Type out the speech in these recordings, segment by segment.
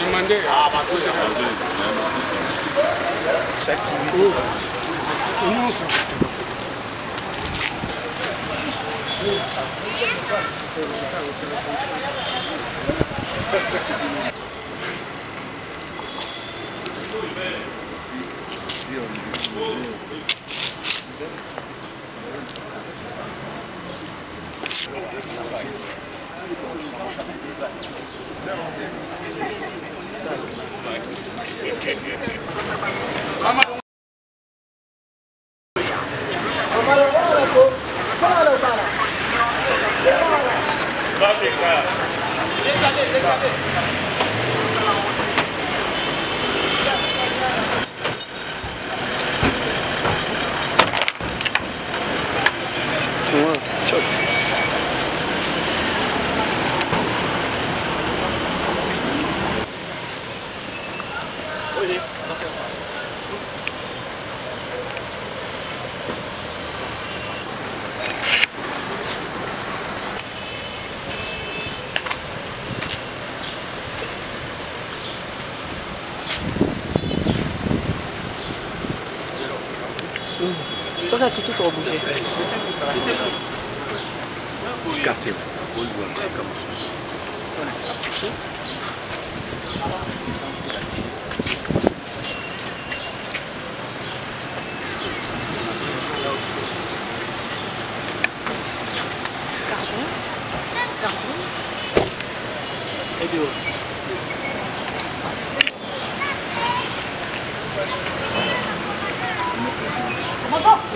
Demandez. Non, c'est bon. Ça tout de suite rebouger. Gardez-vous, c'est comme ça.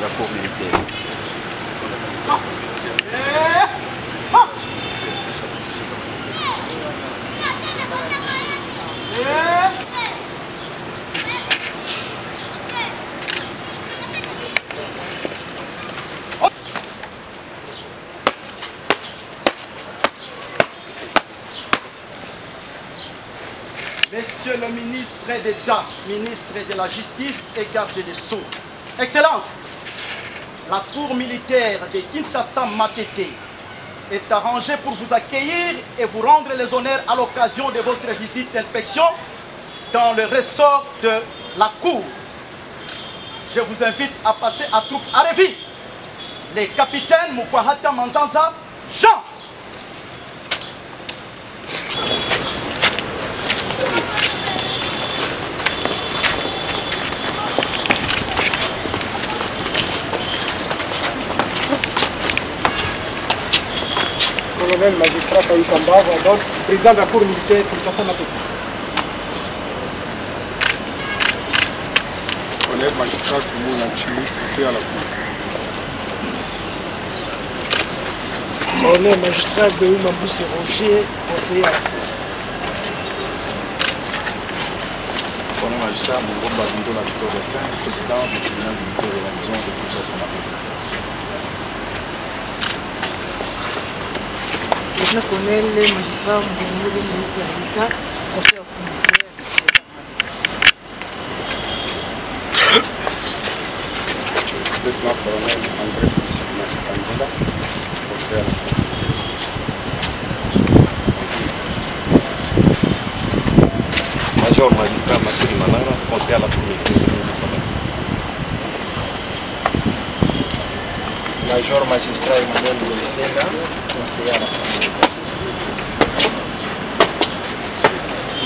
La pauvre militaire. Monsieur le ministre d'État, ministre de la Justice et garde des Sceaux. Excellence, la cour militaire de Kinshasa-Matete est arrangée pour vous accueillir et vous rendre les honneurs à l'occasion de votre visite d'inspection dans le ressort de la cour. Je vous invite à passer à troupe à Révi. Les capitaines Mukwahata Manzanza, Jean. Colonel magistrat Kayu Kamba, donc président de la cour militaire Kinshasa Matete. Colonel magistrat Kumuna Chiu, conseiller à la cour. Colonel magistrat Beouma Mbousse Roger, conseiller à la cour. Colonel magistrat Mungomba Zindola Victor Dessin, président du tribunal militaire de la maison de Kinshasa Matete. Le colonel magistrat Mbongo Moukarika, conseiller communautaire. Lieutenant-colonel André Félix Kanzila, conseiller à la cour. Major magistrat Mathieu Manara, conseiller à la cour militaire de Kinshasa Matete. Major magistrat Emmanuel Louisena, conseiller à la cour militaire.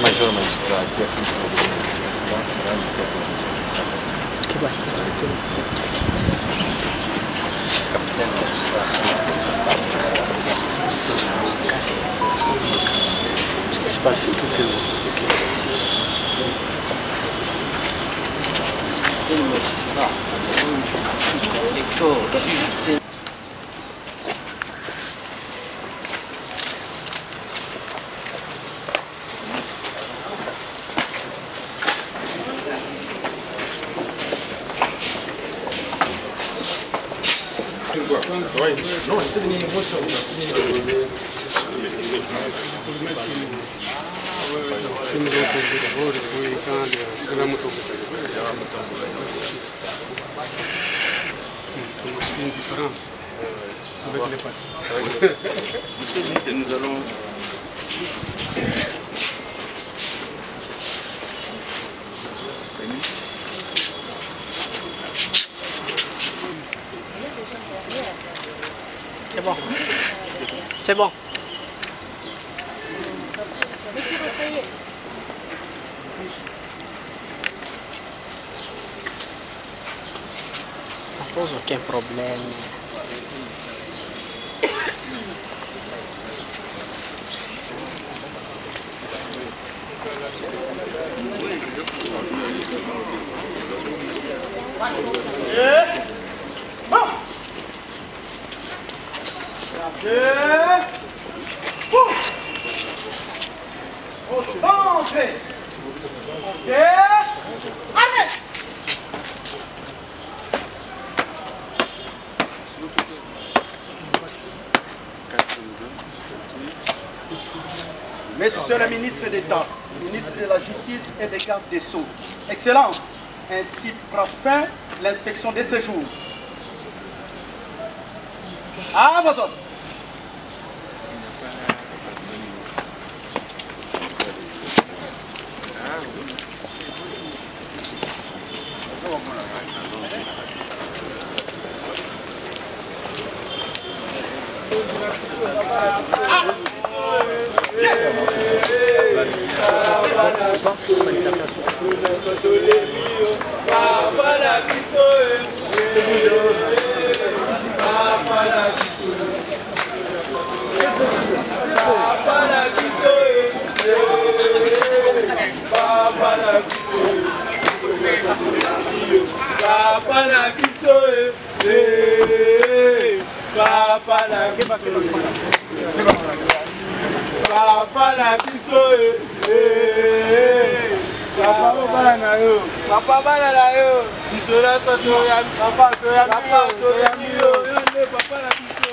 Major magistrat Jeffrey Skodou, président du tribunal militaire de la maison de Kinshasa Matete. Capitaine magistrat Ce qui se passe, tout est une différence avec les passés. Nous allons... C'est bon. C'est bon. Ça pose aucun problème. Au centre. Ok. Allez. Monsieur le ministre d'État, ministre de la Justice et des Gardes des Sceaux, Excellence, ainsi prend fin l'inspection des séjours. À vos ordres. Papa bana la yo, bisola soto ya papa to ya yo, papa na biso.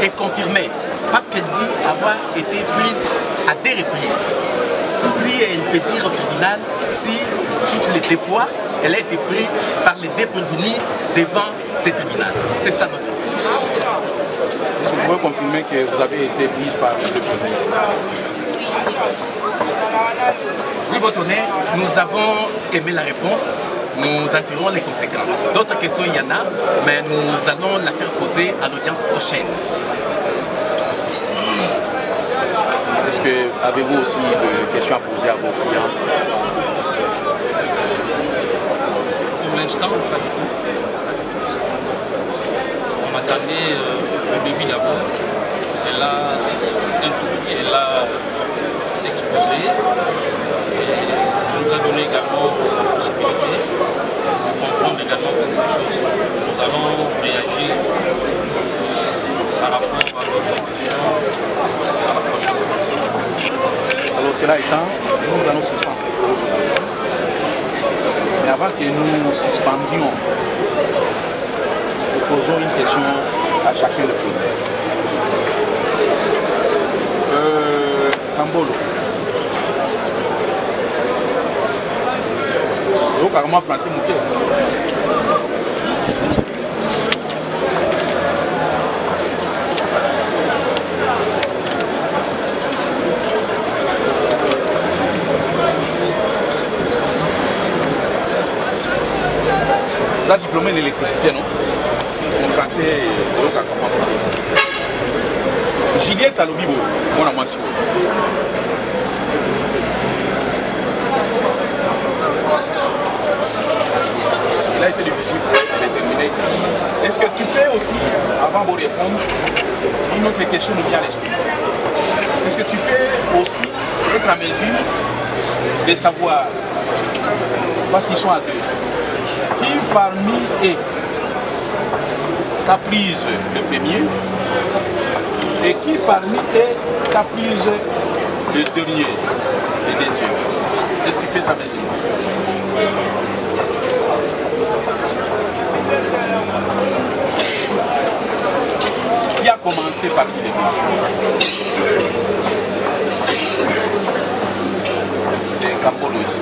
est confirmée parce qu'elle dit avoir été prise à des reprises. Si elle peut dire au tribunal si toutes les deux fois elle a été prise par les déprevenus devant ce tribunal. C'est ça notre question. Vous pouvez confirmer que vous avez été prise par les déprevenus? Oui, votre honneur, nous avons aimé la réponse. Nous en tirerons les conséquences. D'autres questions, il y en a, mais nous allons la faire poser à l'audience prochaine. Est-ce que avez-vous aussi des questions à poser à vos clients? Pour l'instant, pas du tout. On m'attendait au début d'abord. Elle a introduit, elle a exposé. Et ça nous a donné également la possibilité de comprendre également quelque chose. Nous allons réagir par rapport à votre question à la prochaine question. Alors cela étant, nous allons suspendre. Mais avant que nous suspendions, nous posons une question à chacun de vous. Kambolo. Carrément français mouquet. Ça diplômé d'électricité, non? Mon français, Juliette Alobibo, mon amation. Il a été difficile de déterminer. Est-ce que tu peux aussi, avant de répondre, une autre question nous vient à l'esprit? Est-ce que tu peux aussi être à mesure de savoir, parce qu'ils sont à deux, qui parmi eux t'a prise le premier et qui parmi eux t'a prise le dernier, le deuxième? Est-ce que tu peux ta mesure? Qui a commencé par qui les c'est Kambolo ici.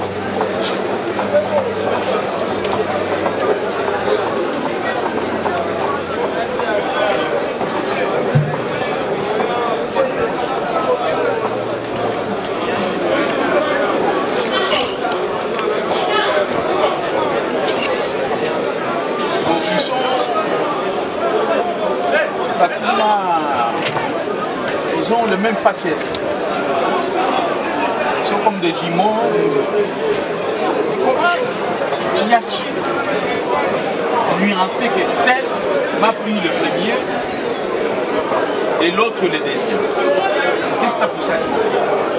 Ils ont le même faciès. Ils sont comme des jumeaux. Qui a su nuancer que tel m'a pris le premier et l'autre le deuxième. Qu'est-ce que tu as poussé?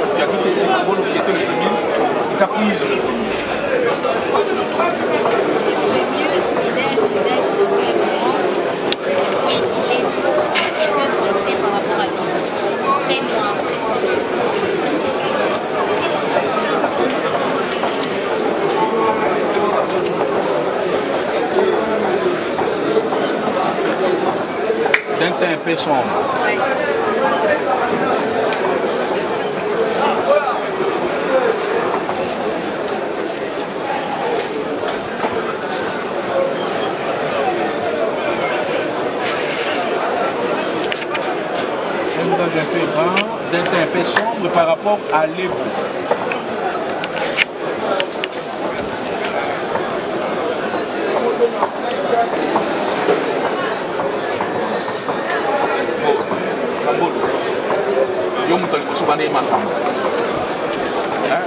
Parce que tu as dit que c'est Kambolo qui était le premier, il t'a pris le premier. D'un teint un peu sombre. Un visage un peu grand, d'un teint un peu sombre par rapport à l'évo.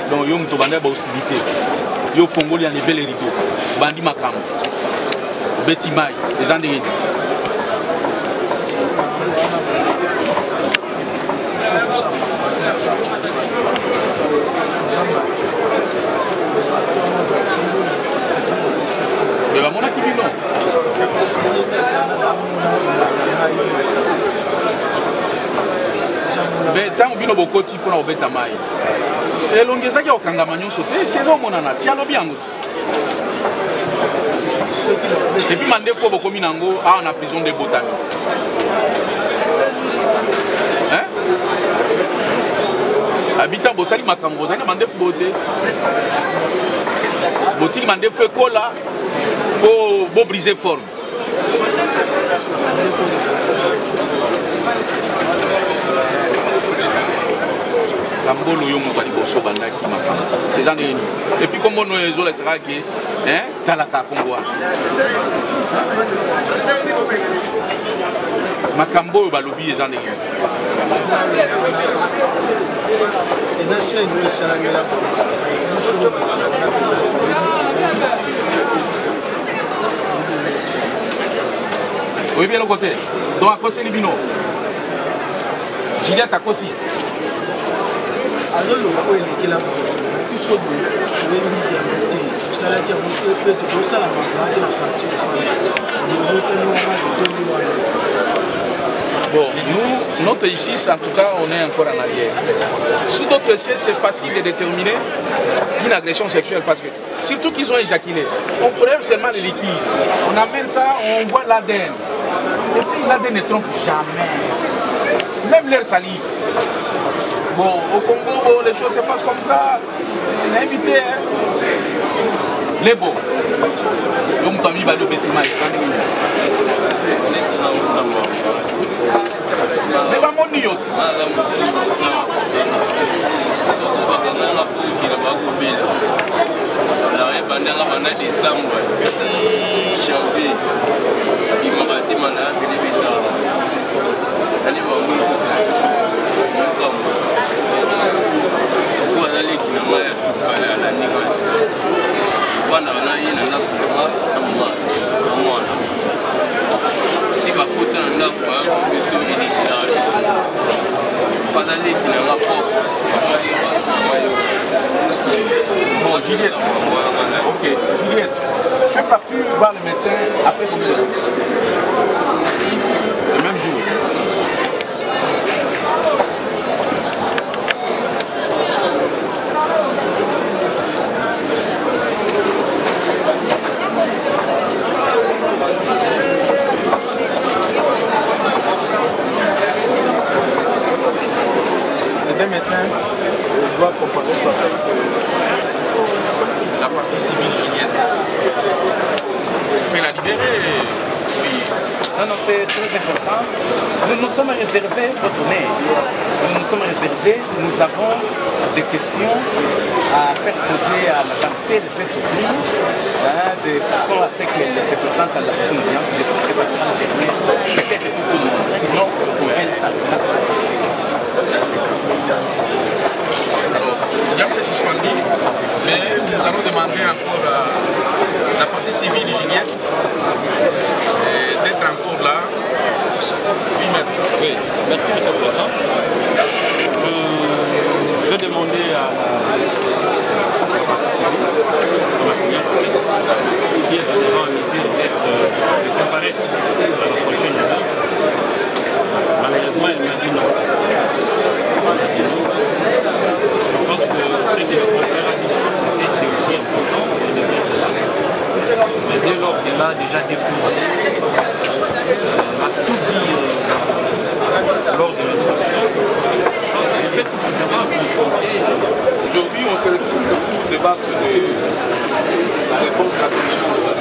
Donc yo muto banda ba hostilité yo fongoli enlever les rideaux bandi makambo beti mai les andéni mais ba mona kibino mais tant bino bokoti pona obeta mai elongezaki okangama nyonso te sezomonana ti alobi yango te epuis mandefo bokomi nango awa na prison de botami Hein? Habitant Bossali Makambo, vous avez demandé beauté. Beauté demandé feu cola pour briser forme. Kambolo yo moto liboso bandaki makamba. Les gens nini. Et puis comme on nous les sera qui hein talaka Kongo. Makambo balobi les gens nini. Les chaînes où ça la gueule. Oui bien le côté. Donc à cause Libino. Juliette à cause. Alors, le qui est là, tout ce que vous bon, nous, notre justice, en tout cas, on est encore en arrière. Sous d'autres sièges, c'est facile de déterminer une agression sexuelle parce que, surtout qu'ils ont éjaculé, on prélève seulement les liquides. On amène ça, on voit l'ADN. Et puis l'ADN ne trompe jamais. Même l'air salive. Bon, au Congo, les choses se passent comme ça. On a invité les beaux. Donc, tu as mis le bâtiment. Mais pas mon niveau. Bon, Juliette. Ok, Juliette. Tu es parti voir le médecin après combien de temps? Le même jour. Les deux médecins doivent comparer la partie civile Juliette. Vous pouvez la libérer. Oui. Non, non, c'est très important. Nous nous sommes réservés votre mère. Nous nous sommes réservés, nous avons des questions à faire poser à Madame C, le fait souffrir, de façon à ce qu'elle se présente à la prochaine audience. J'espère que ça sera la question peut-être pour tout le monde. Sinon, pour elle, ça sera. Alors, c'est suspendu, mais nous allons demander encore à la partie civile de Juliette d'être encore là. Oui, maître. Oui, maître Fitoplana. Je vais demander à la qui est devant de comparaître à la prochaine étape. Malheureusement, elle m'a dit non. Je pense que ce qui va faire à l'identité, c'est aussi important. Mais dès lors qu'elle a déjà découvert, a tout dit lors de l'instruction, le fait que tu devras confronter. Aujourd'hui, on se retrouve pour débattre de la réponse de la commission de la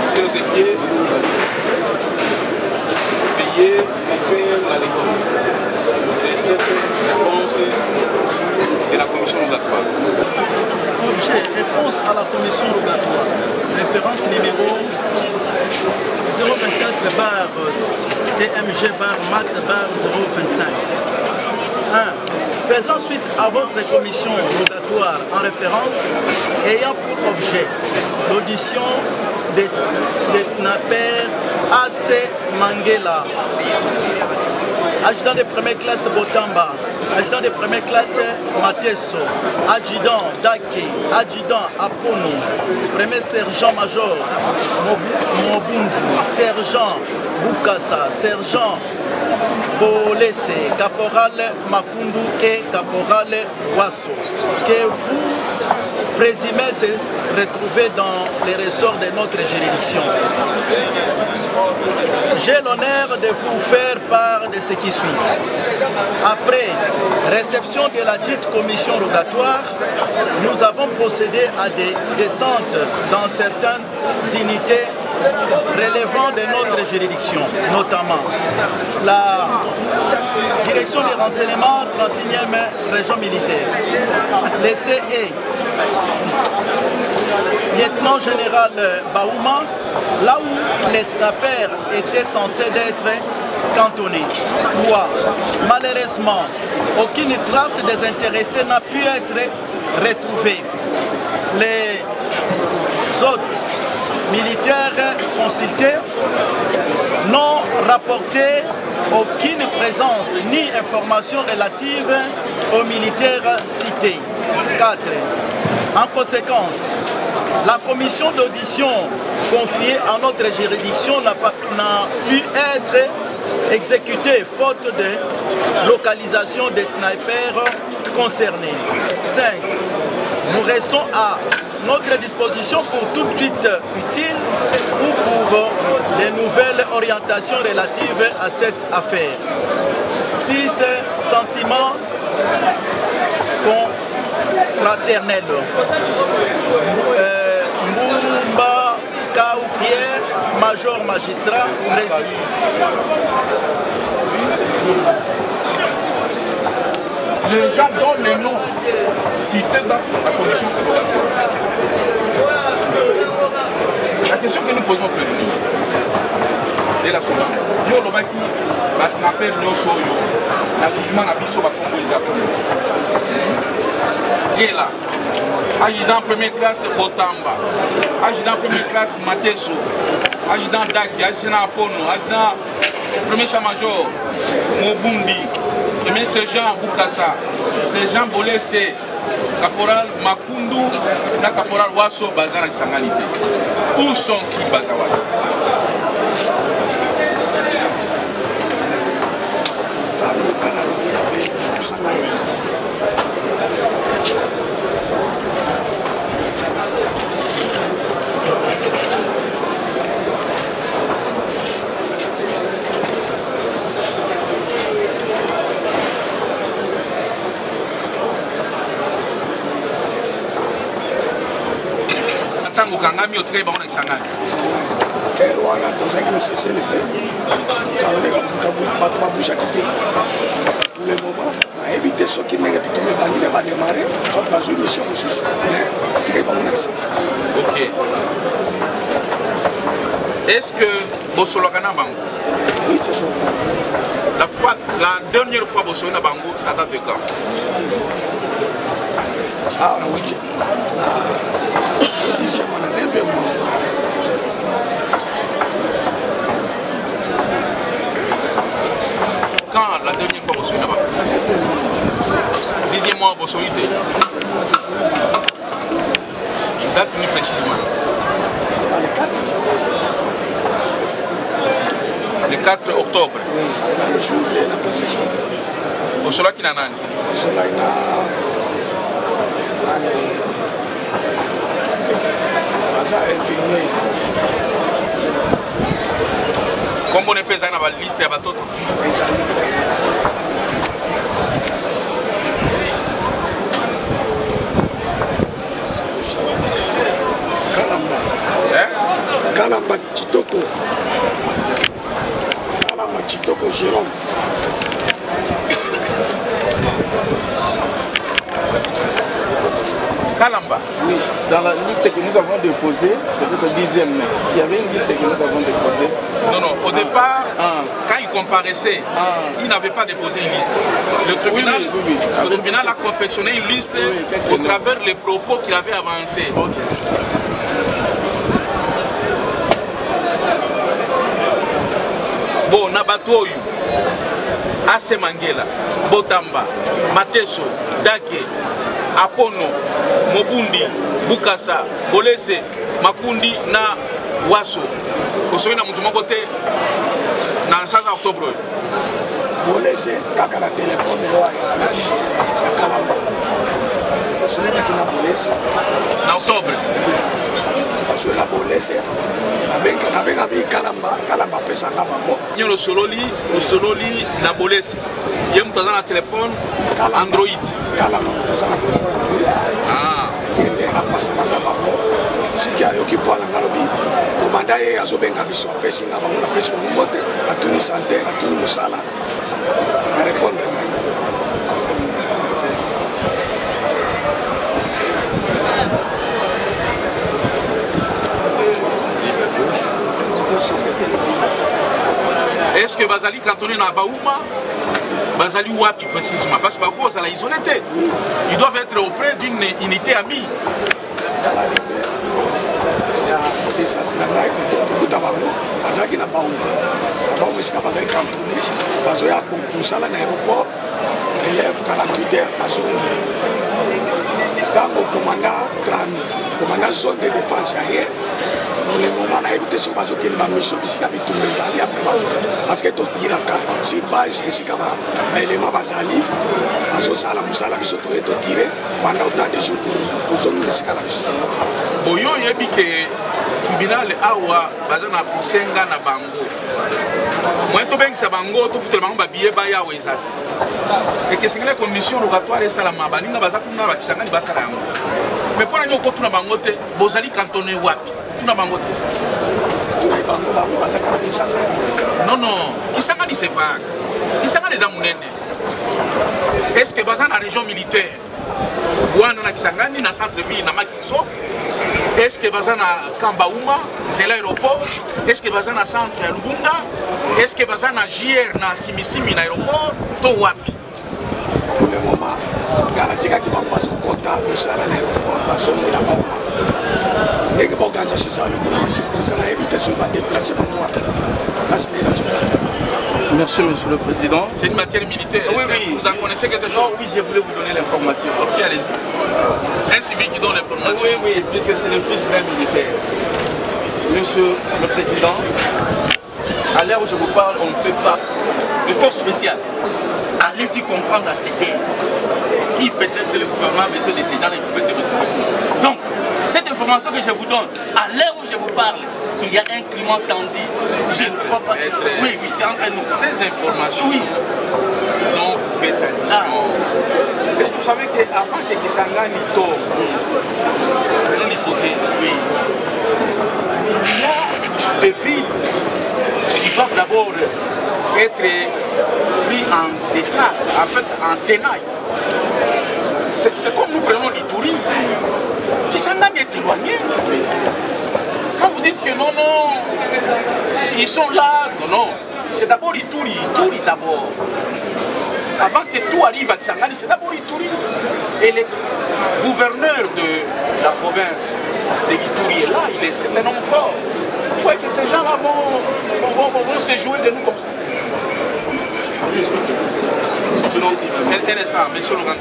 Monsieur Zéfier, veillez à faire la lecture de cette réponse de la commission rogatoire. Objet, réponse à la commission rogatoire. Référence numéro 024 bar TMG bar MAT bar 025. 1. Faisant suite à votre commission rogatoire en référence ayant pour objet l'audition des snappers AC Mangela, adjudant de première classe Botamba, adjudant de première classe Mateso, adjudant Dake, adjudant Apono, premier sergent-major Mobundi, sergent Bukasa, sergent Bolese, caporal Makundu et caporal Wasso, que vous présumés se retrouver dans les ressorts de notre juridiction. J'ai l'honneur de vous faire part de ce qui suit. Après réception de la dite commission rogatoire, nous avons procédé à des descentes dans certaines unités relevant de notre juridiction, notamment la direction des renseignements 31e région militaire, le CE, lieutenant général Baouma, là où les snappers étaient censés être cantonnés. Malheureusement, aucune trace des intéressés n'a pu être retrouvée. Les hôtes militaires consultés n'ont rapporté aucune présence ni information relative aux militaires cités. 4. En conséquence, la commission d'audition confiée à notre juridiction n'a pu être exécutée faute de localisation des snipers concernés. 5. Nous restons à notre disposition pour toute suite utile ou pour de nouvelles orientations relatives à cette affaire. 6. Sentiments fraternels. Mboumba Kaou Pierre, major magistrat, Les gens donnent les noms cités dans la commission rogatoire. La question que nous posons au président est la suivante. Nous avons dit que snapper nous sommes la jugement n'a pas sur la Congo. Et là, adjudant première classe Botamba, adjudant première classe Mateso, adjudant Daki, adjudant Apono, adjudant premier état-major Mobundi, premier sergent Bukasa, sergent Bolese, caporal Makundu, na caporal Waso Bazar en Sangalité. Où sont-ils Bazawad? Tango kangami au très bon examen. Voilà, dans un cessez le fait. Pour le moment, on a évité ceux qui n'ont pas démarré, soit dans une mission ressource. Mais attirez pas mon accent. Ok. Est-ce que Bossologana Bango? Oui, Bossologana. La dernière fois Bossologana Bango, ça date de quand? Ah, on a 8e. Le 10e, on a 9e. Quand la dernière fois vous soyez là-bas? 10e mois, vous soyez date plus précisément. Le 4 octobre. Oui, c'est le jour de la persécution. Vous soyez là qui n'a pas? Vous soyez là. Ça est filmé. Comment on peut avoir la liste de bateaux? Kalamba. Kalamba Chitoko. Kalamba Chitoko Jérôme. Kalamba. Oui, dans la liste que nous avons déposée, peut-être le 10e mai, il y avait une liste que nous avons déposée. Non, non, au départ, quand il comparaissait, il n'avait pas déposé une liste. Le tribunal, le tribunal a confectionné une liste au travers des propos qu'il avait avancés. Bon, Nabatoyu, Ase Mangela, Botamba, Mateso, Dake, Apono, Mobundi, Bukasa, Bolese, Makundi na Waso. Vous na mutu moko te na 5 octobre. Bolese kaka na téléphone ya Kalamba. soyaki na bolesi na octobre so na bolesi nabenga bi kalamba apesanga bango nyo losololi na bolesi ye moto aza na telefone android kalamba moto aza na telefone android yende apasananga bango soki ayoki voala nga lobi komanda ye azobenga biso apesinga bango napesi bango mbote natuni sante natuni mosala na répondre ngai est-ce que bazali cantonné na Baouma bazali wapi précisément parce que Bakou bazala isolé ils doivent être auprès d'une unité amie dans la rivière il y a des sentinelles là kokuta bango bazalaki na Baouma esika bazali cantonné bazoya kosala na aéroport relève 48 heures bazongi ntango commandant zone de défense aérienne pour le moment nayebi te so bazokende bamisio bisika bitumba ezali apres bazongi parce que totiraka si base esika baélément bazali bazosala mosala biso toye totire pendant autant de jours tozongi esika na biso boyo oyebi ke tribunal awa baza na kosenga na bango moyen tobengisa bango tofutela bango babiye baya awa eza te ekesengela condition rogatoire esalama baninga baza kuna bakisangani basala yango mais mpona nini okotuna bango te bozali cantonné wapi tuna bango te non Kisangani c'est vague Kisangani eza munene est-ce que baza na région militaire wana na Kisangani na centre-ville na Makiso est-ce que baza na Kambaouma zela aéroport est-ce que baza na centre ya Lubunga est-ce que baza na JR na Simisimi na aéroport to wapi pour le moment galatika ki bango bazokota kosala na aéroport bazongi na Baouma ndenge baorganisation ezala lokuna biso kozala évite so badeplace bango wana place nde nazolata. Merci, Monsieur le Président. C'est une matière militaire. Oui, oui. Vous en connaissez quelque chose? Non, oui, je voulais vous donner l'information. Ok, allez-y. Un civil qui donne l'information. Oui, oui, puisque c'est le fils d'un militaire. Monsieur le Président, à l'heure où je vous parle, on ne peut pas. Les forces spéciales, allez-y comprendre à cette heure. Si peut-être que le gouvernement a besoin de ces gens, ils pouvaient se retrouver. Donc, cette information que je vous donne, à l'heure où je vous parle, il y a un climat tendu. Je ne crois pas. Oui, oui, c'est entre nous. Ces informations oui. dont vous faites allusion, est-ce que vous savez qu'avant que Kisangani tombe, prenons l'hypothèse, oui, il y a des villes qui doivent d'abord être pris en état, en fait en tenaille. C'est comme nous prenons l'Ituri. Kisangani est éloigné. Quand vous dites que non, ils sont là, non, c'est d'abord Ituri d'abord. Avant que tout arrive à Kisangani, c'est d'abord Ituri. Et le gouverneur de la province de Ituri est là, c'est un homme fort. Vous croyez que ces gens-là vont se jouer de nous comme ça? Un instant, monsieur le Grand.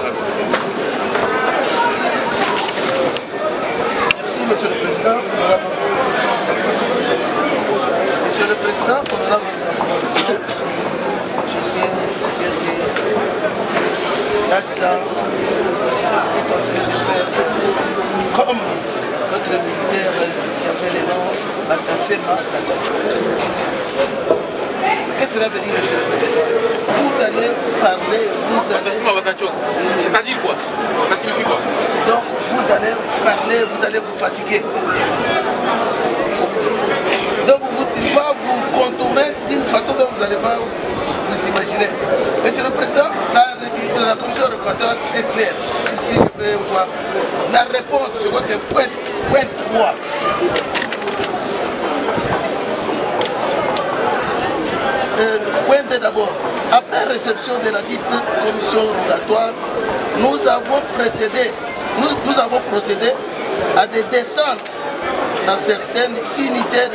Merci, Monsieur le Président. Monsieur le Président, honorable je sais très bien que l'Azda est en train de faire comme notre militaire qui avait le nom Batasema Batacho. Qu'est-ce que cela veut dire, Monsieur le Président? Vous allez parler, vous allez... C'est-à-dire quoi? Ça signifie quoi? Donc, vous allez parler, vous allez vous fatiguer. Donc, il va vous contourner d'une façon dont vous n'allez pas vous imaginer. Monsieur le Président, la commission rogatoire est claire. Si je peux voir la réponse, je vois que point 3. Point D d'abord. Après réception de la dite commission rogatoire, nous avons procédé à des descentes dans certaines unités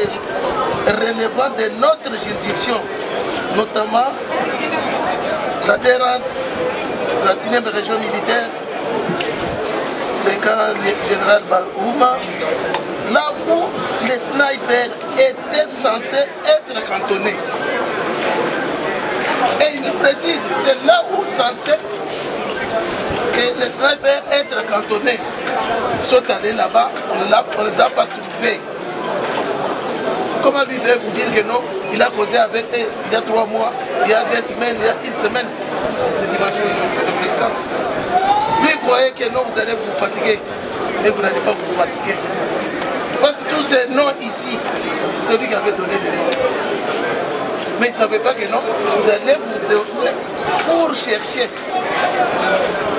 relevant de notre juridiction, notamment la défense de la 1e région militaire, le camp général Baouma, là où les snipers étaient censés être cantonnés. Et il précise, c'est là où censé Et les snipers être cantonnés, ils sont allés là-bas, on ne les a pas trouvés. Comment lui veut vous dire que non, il a causé avec eux il y a 3 mois, il y a 2 semaines, il y a 1 semaine. C'est dimanche, monsieur le président. Lui croyait que non, vous allez vous fatiguer. Et vous n'allez pas vous fatiguer. Parce que tous ces noms ici, c'est lui qui avait donné les noms. Mais il ne savait pas que non, vous allez vous donner pour chercher.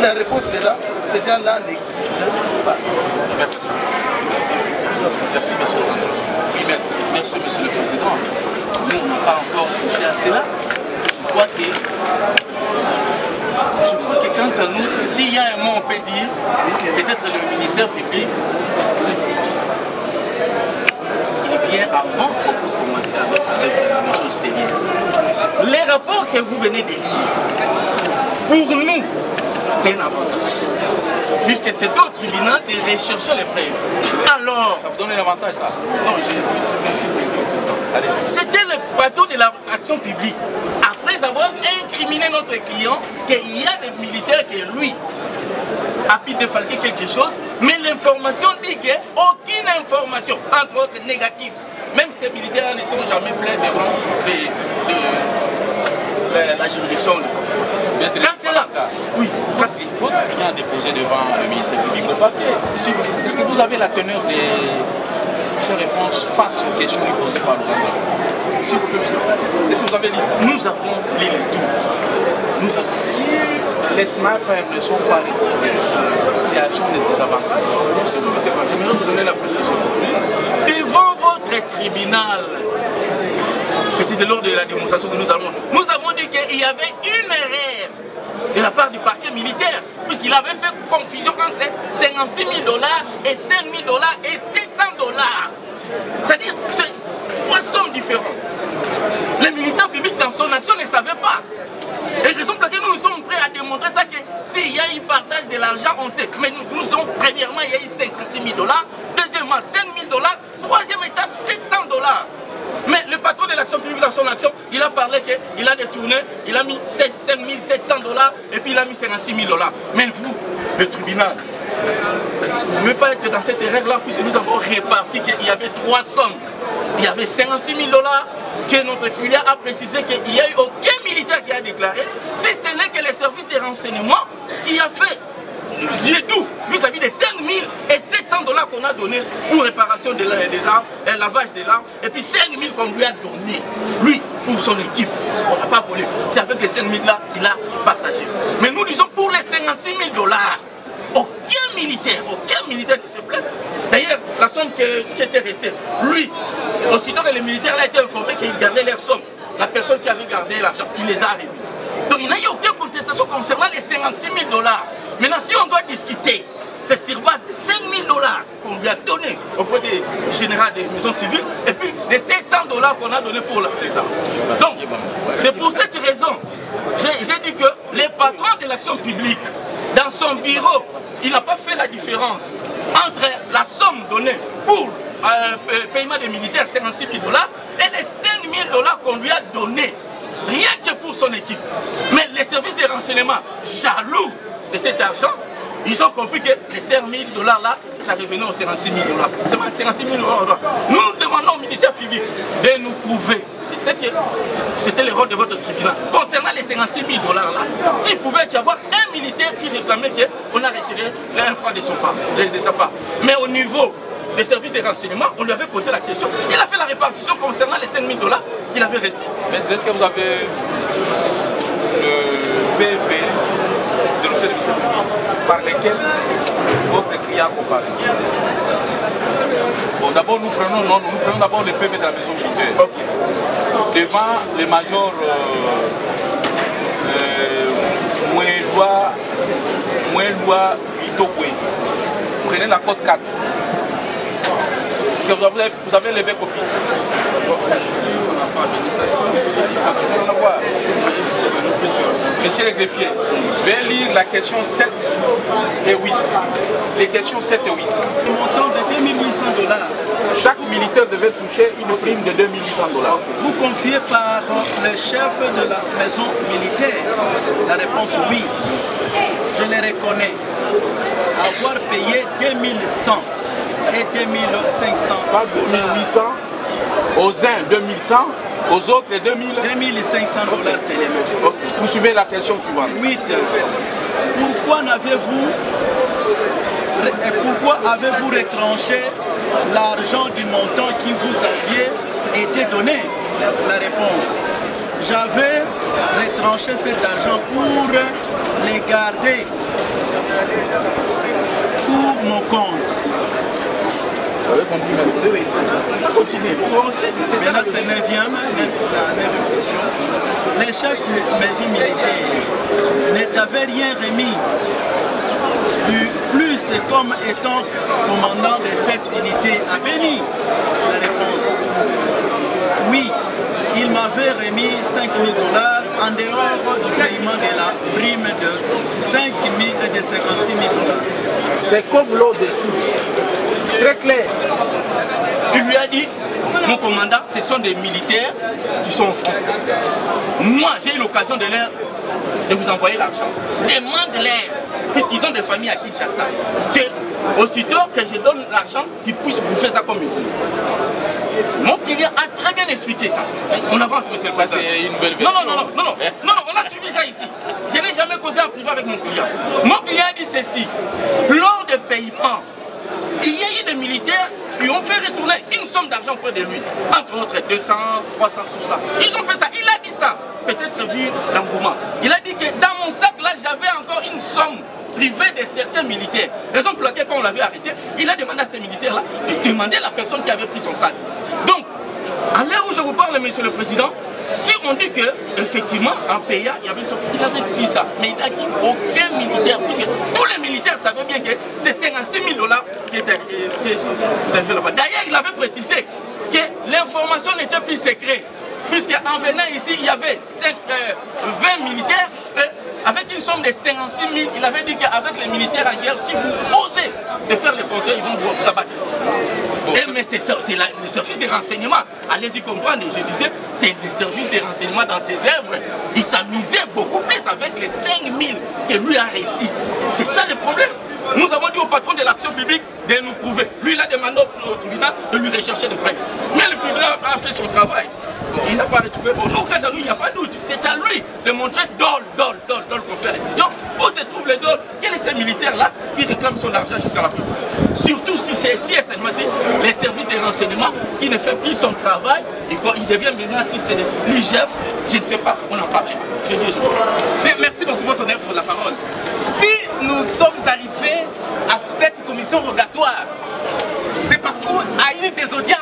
La réponse sera, ces gens-là n'existent pas. Merci, monsieur le président. Merci, monsieur le président. Nous, on n'a pas encore touché à cela. Je crois que quant à nous, s'il y a un mot, on peut dire, peut-être le ministère public, il vient avant qu'on puisse commencer avec les choses sérieuses. Les rapports que vous venez de lire, pour nous, c'est un avantage. Puisque c'est au tribunal de rechercher les preuves. Alors... Ça vous donne un avantage, ça? Non, je m'explique, monsieur le président. C'était le bateau de l'action publique. Après avoir incriminé notre client, qu'il y a des militaires qui, lui, a pu défalquer quelque chose, mais l'information dit qu'aucune information, entre autres négative, même ces militaires ne sont jamais plaints devant la juridiction. Quand c'est là, oui. Parce que votre client a déposé devant le ministère public au papier. Est-ce que vous avez la teneur de ces réponses face aux questions posées par le gouvernement? S'il vous plaît, monsieur le président. Est-ce que vous avez lu ça? Nous avons lu le tout. Si les snipers ne sont pas retrouvés, c'est à son désavantage. Monsieur le président, j'aimerais vous donner la précision. Devant votre tribunal, petit lors de la démonstration que nous avons dit qu'il y avait une erreur de la part du parquet militaire, puisqu'il avait fait confusion entre 56 000 $ et 5 000 $ et 700 $. C'est-à-dire, c'est 3 sommes différentes. Le ministère public, dans son action, ne savait pas. Et raison pour laquelle nous sommes prêts à démontrer ça, que s'il y a eu partage de l'argent, on sait. Mais nous sommes, premièrement, il y a eu 56 000 $, deuxièmement, 5 000 $, troisième étape, 700 $. Mais le patron de l'action publique, dans son action, il a parlé qu'il a détourné, il a mis 5 700 $ et puis il a mis 56 000 $. Mais vous, le tribunal, vous ne pouvez pas être dans cette erreur-là, puisque nous avons réparti qu'il y avait 3 sommes. Il y avait 56 000 $ que notre client a précisé qu'il n'y a eu aucun militaire qui a déclaré, si ce n'est que les services de renseignement qui a fait d'où vis-à-vis des 5 700 $ qu'on a donné pour réparation des armes, lavage des armes, et puis 5 000 qu'on lui a donné, lui, pour son équipe. On n'a pas volé. C'est avec les 5 000 là qu'il a partagé. Mais nous disons pour les 56 000 $, aucun militaire ne se plaint. D'ailleurs, la somme qui était restée, lui, aussitôt que les militaires a été informé qu'ils gardaient leur somme, la personne qui avait gardé l'argent, il les a remis. Donc il n'y a eu aucune contestation concernant les 56 000 $. Maintenant, si on doit discuter, c'est sur base de 5 000 $ qu'on lui a donné auprès des généraux des maisons civiles et puis les 700 $ qu'on a donné pour les armes. Donc, c'est pour cette raison, j'ai dit que les patrons de l'action publique, dans son bureau, il n'a pas fait la différence entre la somme donnée pour paiement des militaires, 56 000 $ et les 5 000 $ qu'on lui a donné, rien que pour son équipe. Mais les services de renseignement, jaloux de cet argent, ils ont compris que les 5 000 $ là, ça revenait aux 56 000 $. C'est pas 56 000 $. Nous demandons au ministère public de nous prouver, c'était le rôle de votre tribunal, concernant les 56 000 $ là, s'il pouvait y avoir un militaire qui réclamait qu'on a retiré un franc de sa part. Mais au niveau des services de renseignement, on lui avait posé la question. Il a fait la répartition concernant les 5 000 $ qu'il avait reçus. Est-ce que vous avez le PV de l'officier de ministère public par lequel votre client a comparé? Bon, d'abord, nous prenons d'abord le PV de la maison militaire. Okay. Devant le major Moueloua Itokwe. Prenez la cote 4. Est-ce que vous avez levé copie? On n'a pas d'administration. Monsieur le greffier, je vais lire la question 7 et 8. Les questions 7 et 8. Le montant de 2 800 $. Chaque militaire devait toucher une prime de 2 800 $. Vous confiez par le chef de la maison militaire. La réponse oui. Je les reconnais avoir payé 2100 et 2500 pas 2800, aux uns 2100, aux autres 2500 dollars, c'est les mêmes. Vous suivez la question suivante. 8. Pourquoi avez-vous retranché l'argent du montant qui vous aviez été donné? La réponse: j'avais retranché cet argent pour les garder pour mon compte. Vous avez compris maintenant? Oui, on va continuer. Maintenant, c'est la 9e question. Les chefs maison militaires ne t'avaient rien remis du plus comme étant commandant de cette unité à Béni? La réponse: oui, il m'avait remis 5 000 dollars en dehors du paiement de la prime de 5 000 et de 56 000 dollars. C'est comme l'eau dessus. Très clair. Il lui a dit, mon commandant, ce sont des militaires qui sont au front. Moi, j'ai eu l'occasion de vous envoyer l'argent. Demande-leur, puisqu'ils ont des familles à Kinshasa, que aussitôt que je donne l'argent, qu'ils puissent bouffer ça comme il faut. Mon client a très bien expliqué ça. On avance, monsieur le président. C'est une nouvelle version. Non, on a suivi ça ici. Je n'ai jamais causé en privé avec mon client. Mon client a dit ceci. Lors des paiements, il y a eu des militaires qui ont fait retourner une somme d'argent auprès de lui. Entre autres, 200, 300, tout ça. Ils ont fait ça. Il a dit ça. Peut-être vu l'engouement. Il a dit que dans mon sac, là, j'avais encore une somme privée de certains militaires. Raison pour laquelle, quand on l'avait arrêté, il a demandé à ces militaires-là de demander à la personne qui avait pris son sac. Donc, à l'heure où je vous parle, monsieur le président, si on dit que effectivement en payant, il y avait une somme, il avait dit ça, mais il a dit aucun militaire, puisque tous les militaires savaient bien que c'est 56 000 dollars qui étaient fait là-bas. D'ailleurs, il avait précisé que l'information n'était plus secrète, puisqu'en venant ici, il y avait 20 militaires, avec une somme de 56 000, il avait dit qu'avec les militaires en guerre, si vous osez de faire le compteur, ils vont vous abattre. Mais c'est le service des renseignements. Allez-y comprendre, je disais, c'est le service des renseignements dans ses œuvres. Il s'amusait beaucoup plus avec les 5 000 que lui a réussi. C'est ça le problème. Nous avons dit au patron de l'action publique de nous prouver. Lui, il a demandé au tribunal de lui rechercher des preuves. Mais le tribunal a fait son travail. Il n'a pas retrouvé. Pour nous, quant à lui, il n'y a pas de doute. C'est à lui de montrer dol qu'on fait la vision. Où se trouve le dol? Quel est ce militaire-là qui réclame son argent jusqu'à la fin? Surtout si c'est seulement les services de renseignement qui ne fait plus son travail et qu'il devient maintenant, si c'est l'IGF, je ne sais pas, on en parle. Merci beaucoup, votre honneur, pour la parole. Si nous sommes arrivés à cette commission rogatoire, c'est parce qu'à une des audiences,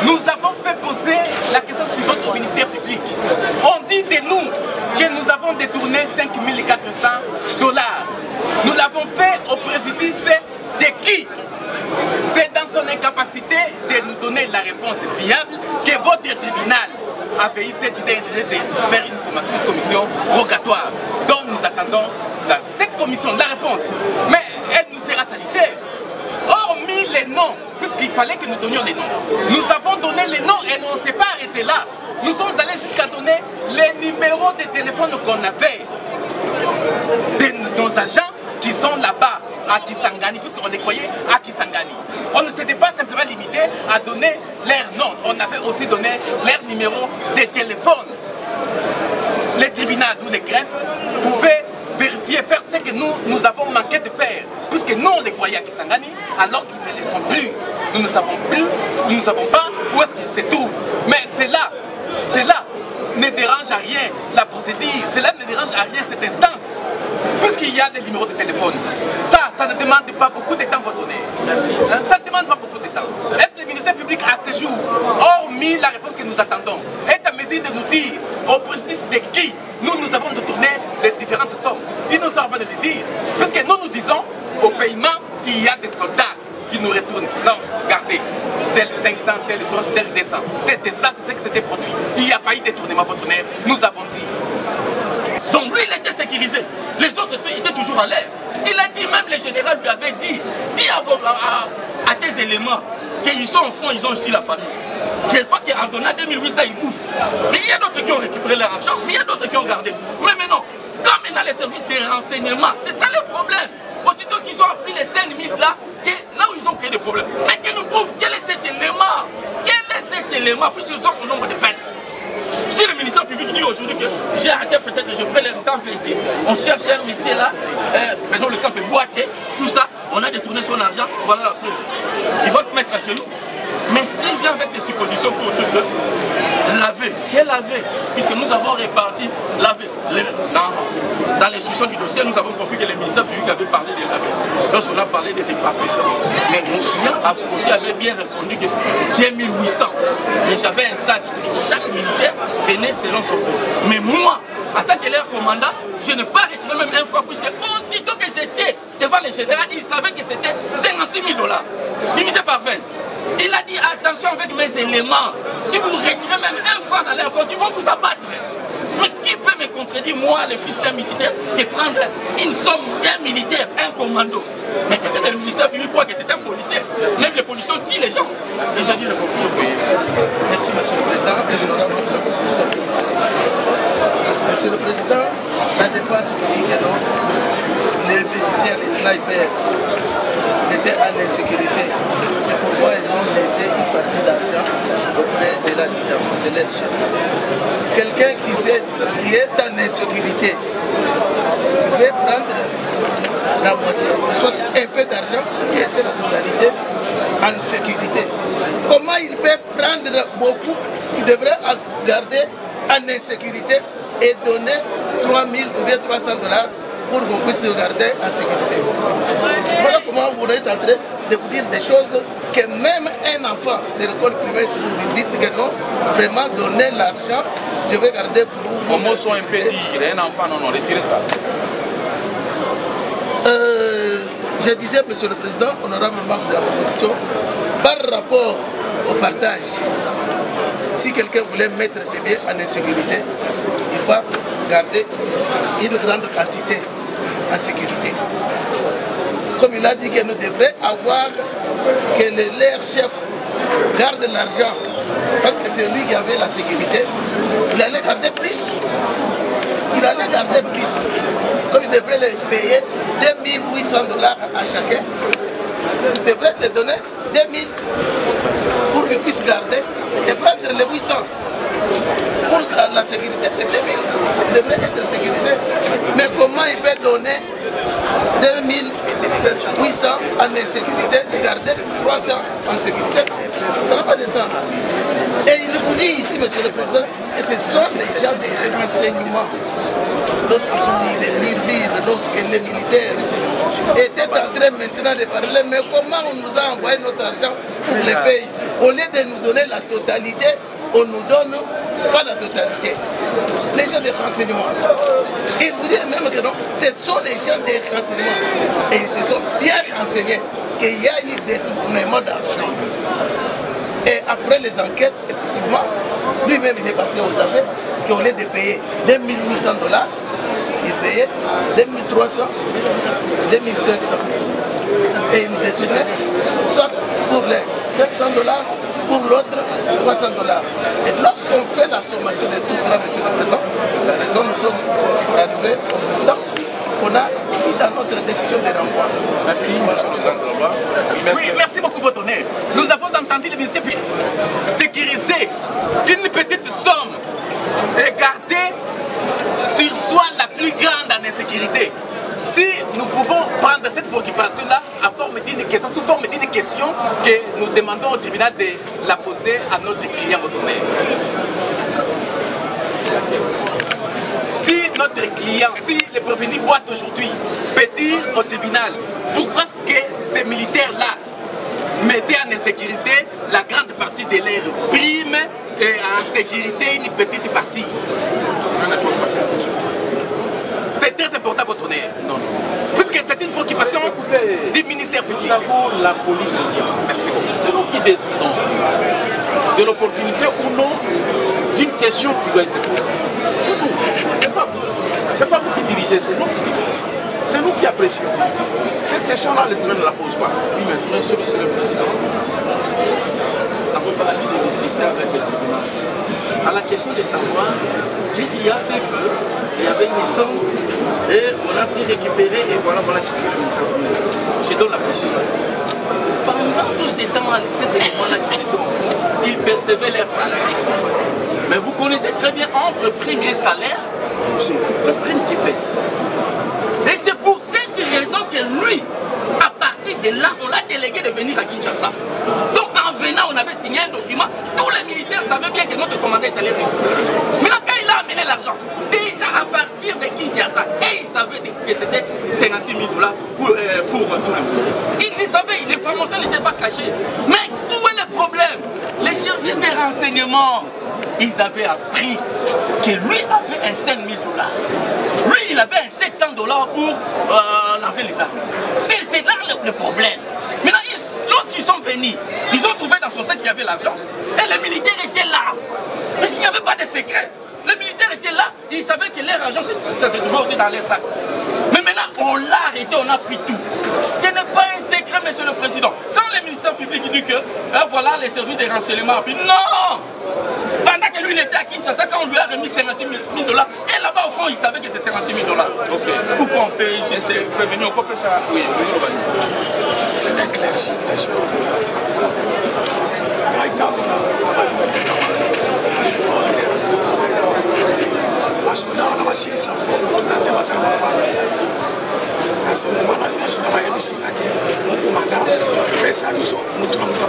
nous avons fait poser la question suivante au ministère public. On dit de nous que nous avons détourné 5 400 dollars. Nous l'avons fait au préjudice de qui? C'est dans son incapacité de nous donner la réponse fiable que votre tribunal avait eu cette idée de faire une commission rogatoire. Donc nous attendons cette commission, la réponse. Mais elle nous sera salutaire. Hormis les noms, puisqu'il fallait que nous donnions les noms. Nous avons donné les noms et on ne s'est pas arrêté là. Nous sommes allés jusqu'à donner les numéros de téléphone qu'on avait de nos agents qui sont là-bas à Kisangani, puisqu'on les croyait à Kisangani. On ne s'était pas simplement limité à donner leurs noms, on avait aussi donné leurs numéros de téléphone. Les tribunaux ou les greffes pouvaient vérifier, faire ce que nous avons manqué de faire, puisque nous on les croyait à Kisangani, alors qu'ils ne les sont plus. Nous ne savons plus, nous ne savons pas où est-ce qu'ils se trouvent. Mais cela ne dérange à rien la procédure, cela ne dérange à rien cette instance, puisqu'il y a des numéros de téléphone. Ça ne demande pas beaucoup de temps à donner. Ça ne demande pas beaucoup de temps. Est-ce que le ministère public à ce jour, hormis la réponse que nous attendons, est à mesure de nous dire au préjudice de qui nous avons détourné les différentes sommes? Il nous sort pas de le dire, puisque nous disons au paiement, il y a des soldats qui nous retournent. Non, regardez, tel 500, tel 300, tel 200. C'était ça, c'est ce qui s'était produit. Il n'y a pas eu de détournement, votre honneur. Nous avons dit. Donc lui, il était sécurisé. Les autres étaient toujours à l'air. Il a dit, même le général lui avait dit, dis à tes éléments qu'ils sont au fond, ils ont aussi la famille. Je crois qu'en donnant 2800, ils bouffent. Mais il y a d'autres qui ont récupéré leur argent, il y a d'autres qui ont gardé. Mais maintenant, comme maintenant les services de renseignement, c'est ça le problème. Aussitôt qu'ils ont appris les 5000 là, là où ils ont créé des problèmes. Mais qu'ils nous prouvent quel est cet élément. Quel est cet élément, puisqu'ils sont au nombre de 20. Si le ministère public dit aujourd'hui que j'ai arrêté, peut-être je prends l'exemple ici, on cherche un monsieur là, prenons l'exemple boîtier, tout ça, on a détourné son argent, voilà la preuve. Il va nous mettre à genoux. Mais s'il vient avec des suppositions pour tout laver, quel laver? Puisque nous avons réparti laver. Dans l'instruction du dossier, nous avons compris que le ministère public avait parlé de laver. Lorsqu'on a parlé de répartition. Mais mon client aussi avait bien répondu que 2800. Mais j'avais un sac. Chaque militaire venait selon son rôle. Mais moi, en tant que leur commandant, je n'ai pas retiré même un franc, puisque aussitôt que j'étais devant les généraux, ils savaient que c'était 56 000 $. Divisé par 20. Il a dit attention avec mes éléments. Si vous retirez même un franc dans leur compte, ils vont vous abattre. Mais qui peut me contredire, moi, le fils d'un militaire, de prendre une somme d'un militaire, un commando? Mais peut-être le ministère public croit que c'est un policier. Même les policiers tuent les gens. Et je dis le faut payer. Merci, Monsieur le Président. Monsieur le Président, la défense dit que non. Les militaires, les snipers étaient en insécurité. C'est pourquoi ils ont laissé une partie d'argent auprès de l'adjudant, de l'aide chef. Quelqu'un qui est en insécurité peut prendre la moitié, soit un peu d'argent, et c'est la totalité en sécurité. Comment il peut prendre beaucoup, il devrait garder en insécurité et donner 3 000 ou bien 300 $ pour qu'on puisse le garder en sécurité. Voilà comment vous êtes en train de vous dire des choses que même un enfant de l'école primaire, si vous lui dites que non, vraiment donner l'argent, je vais garder pour vous. Vos mots sont un peu dits, un enfant, non, retirez ça. Je disais, Monsieur le Président, honorable membre de la proposition, par rapport au partage, si quelqu'un voulait mettre ses biens en insécurité, il va garder une grande quantité en sécurité. Comme il a dit que nous devrions avoir que leur chef garde l'argent, parce que c'est lui qui avait la sécurité, il allait garder plus. Il allait garder plus. Comme il devrait les payer 2800 $ à chacun, il devrait les donner 2000 pour qu'ils puissent garder et prendre les 800. Pour la sécurité, c'est 2000. Il devrait être sécurisé. Mais comment il peut donner 2800 en insécurité et garder 300 en sécurité? Ça n'a pas de sens. Et il vous dit ici, Monsieur le Président, que ce sont les gens des renseignements. Lorsqu'ils ont eu des murmures, lorsque les militaires étaient en train maintenant de parler, mais comment on nous a envoyé notre argent pour les pays? Au lieu de nous donner la totalité, on nous donne pas la totalité. Les gens des renseignements. Et vous dites même que non, ce sont les gens des renseignements. Et ils se sont bien renseignés qu'il y a eu des détournements d'argent. Et après les enquêtes, effectivement, lui-même il est passé aux affaires qu'au lieu de payer 2800 $, il payait 2300, 2500. Et il nous détournait, soit pour les 500 $, pour l'autre 300 $. Et lorsqu'on fait la sommation de tout cela, Monsieur le Président, la raison, nous sommes arrivés au même temps qu'on a mis dans notre décision de renvoi. Merci, Monsieur le Président de la Oui, merci beaucoup, votre honneur. Nous avons entendu le ministère public sécuriser une petite somme et garder sur soi la plus grande en insécurité. Si nous pouvons prendre cette préoccupation-là sous forme d'une question que nous demandons au tribunal de la poser à notre client, votre honneur. Si notre client, si le prévenu boite aujourd'hui, peut dire au tribunal pourquoi que ces militaires-là mettaient en insécurité la grande partie de leurs primes et en sécurité une petite partie. C'est très important, votre honneur. Non. Puisque c'est une préoccupation du ministère public. Nous avons la police de diable. Merci beaucoup. C'est nous qui décidons de l'opportunité ou non d'une question qui doit être posée. C'est nous. C'est pas vous qui dirigez, c'est nous qui dirigez. C'est nous qui apprécions. Cette question-là, les tribunaux ne la posent pas. Monsieur le Président, avant de discuter avec s'il a fait peu, il y avait une somme et on a pu récupérer et voilà, c'est ce que le ministère a dit. Je donne la précision. Pendant tous ces temps-là, ces éléments-là qui étaient au fond, ils percevaient leur salaire. Mais vous connaissez très bien, entre prime et salaire, c'est la prime qui pèse. Et c'est pour cette raison que lui, à partir de là, on l'a délégué de venir à Kinshasa. Donc en venant, on avait signé un document, tous les militaires savaient bien que notre commandant est allé récupérer l'argent. Maintenant, quand il a amené l'argent, déjà à partir de Kinshasa, et il savait que c'était 56 000 $ pour tous les militaires. Ils savaient, l'information n'était pas cachée. Mais où est le problème? Les services de renseignement, ils avaient appris que lui avait un 5 000 $. Lui, il avait un 700 $ pour laver les armes. C'est là le problème. Maintenant, lorsqu'ils sont venus, ils ont trouvé dans son sac qu'il y avait l'argent. Et les militaires étaient là. Parce qu'il n'y avait pas de secret. Les militaires étaient là, ils savaient que leur argent, ça se trouvait aussi dans les sacs. Mais maintenant, on l'a arrêté, on a pris tout. Ce n'est pas un secret, monsieur le président. Quand le ministère public dit que, voilà, les services de renseignement ont pris. Non! Pendant que lui, il était à Kinshasa, quand on lui a remis 56 000 $, et là-bas, au fond, il savait que c'est 56 000 $. Ok. Pourquoi on paye? C'est prévenu, on peut ça. Oui, on va dire. C'est éclairci, la joie. Masuna wana basilisa mbongo nate bazala bafamille nasemomana masuna bayebisinake mokomanda pesa biso mutu na mutu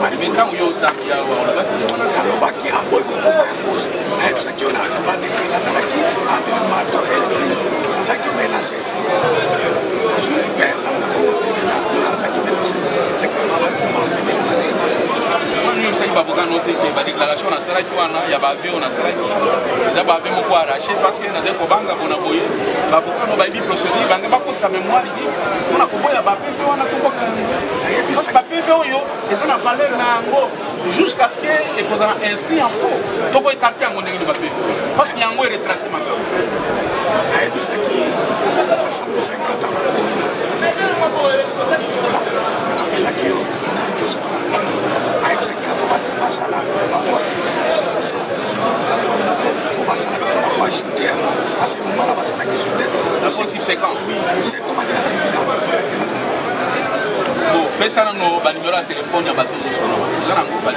nalobaki aboyi kokoma yango nayebisaki yo na bandeki nazalaki atene mato elepri nazalaki menase nazwi mpe ntango nakomotelela nazalaki menase nazalaki mamamemena nous sommes pas déclaration dans la il y a avion dans la il y a avion beaucoup arraché parce que dans des banques on a boyé avocat no baby procédure banga ba contre sa mémoire dit on a boyé ba PV on a tout parce que ba PV yo et ça na valeur na ngo jusqu'à ce que et qu'on a inscrit en faux to boy écarter en ndenge ba PV parce qu'il y a un ngo retracé makao na ebisaki pasambisa ngata na kona na la kio na tous basala baporte basala pour ajouter à ce moment-là basala qui ajouter la subséquent oui c'est comme à la tribunal bon pesa na no ba numéro de téléphone ya bato so na na ba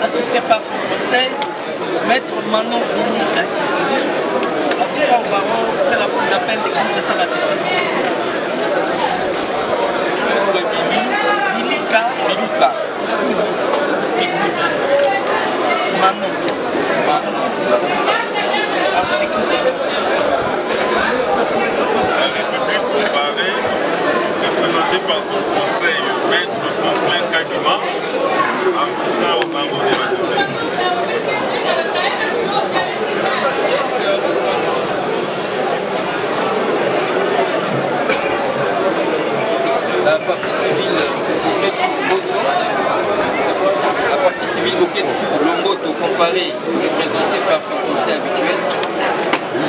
assisté par son conseil, Maître Manon Binika qui dit après on va faire la cour d'appel de Kinshasa Matete. Binika Manon de Kinshasa. La République comparée, représentée par son conseil, Maître Franklin Kagima, a au Maroc de la République. La partie civile Boketou Lomboto comparé, représenté par son conseil habituel,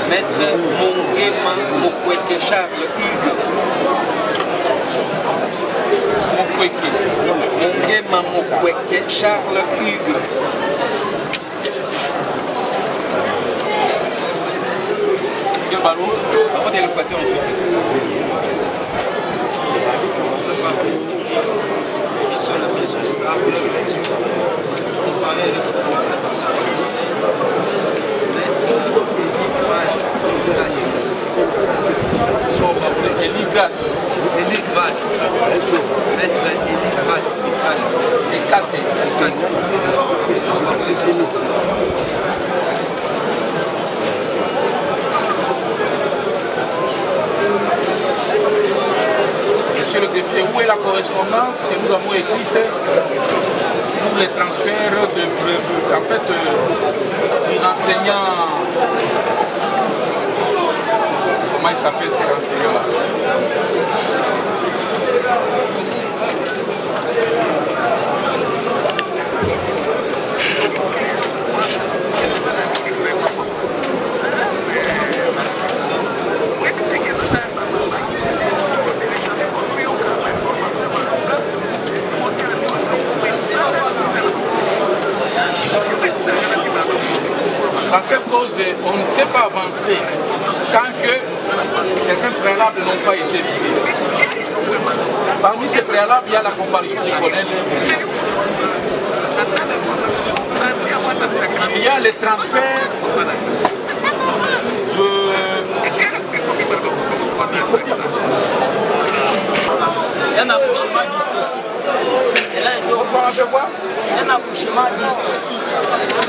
Maître Mongema Mokweke Charles Hugues. Mongema Mokweke Charles Hugues. Quel ballon? Pourquoi t'es l'équateur en fait? Partie civile, la mission Sable, comparé avec le président par son conseil, Maître Eligras Eliphas. Maître Eliphas Ekate. Monsieur le greffier, où est la correspondance que nous avons écrite pour les transferts de preuves? En fait, du renseignant, comment il s'appelle ces renseignants-là? Dans cette cause, on ne sait pas avancer tant que certains préalables n'ont pas été vidés. Parmi ces préalables, il y a la comparution du colonel. Il y a les transferts de... Il y a un accouchement dystocique. Elle a été un accouchement dystocique.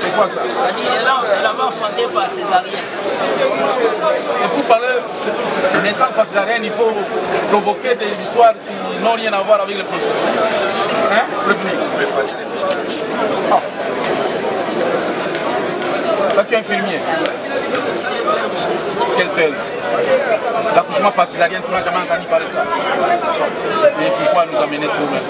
C'est quoi ça? C'est-à-dire elle avait enfanté par césarienne. Et pour parler de naissance par césarienne, il faut provoquer des histoires qui n'ont rien à voir avec le procès. Hein? Là, tu es infirmier. C'est ça les termes. Quel tel? L'accouchement par césarienne, tu n'as jamais entendu parler de ça. Et pourquoi nous amener tout même?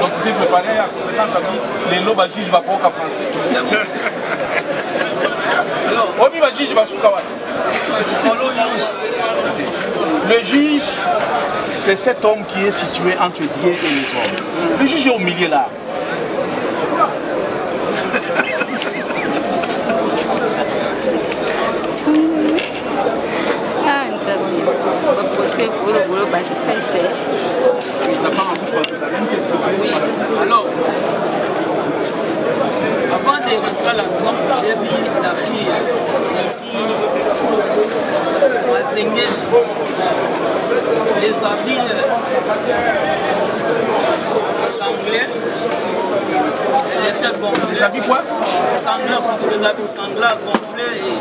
Donc tu te préparer à quand ça dit les lobes à juge va pas au France. Oh mais va juge va sous Kawai. Le juge, c'est cet homme qui est situé entre Dieu et les hommes. Le juge est au milieu là. Alors, avant de rentrer à la maison, j'ai vu la fille ici, à Zengen, les habits sanglés, elle était gonflée. Les habits quoi? Sanglants, les habits sanglants gonflés et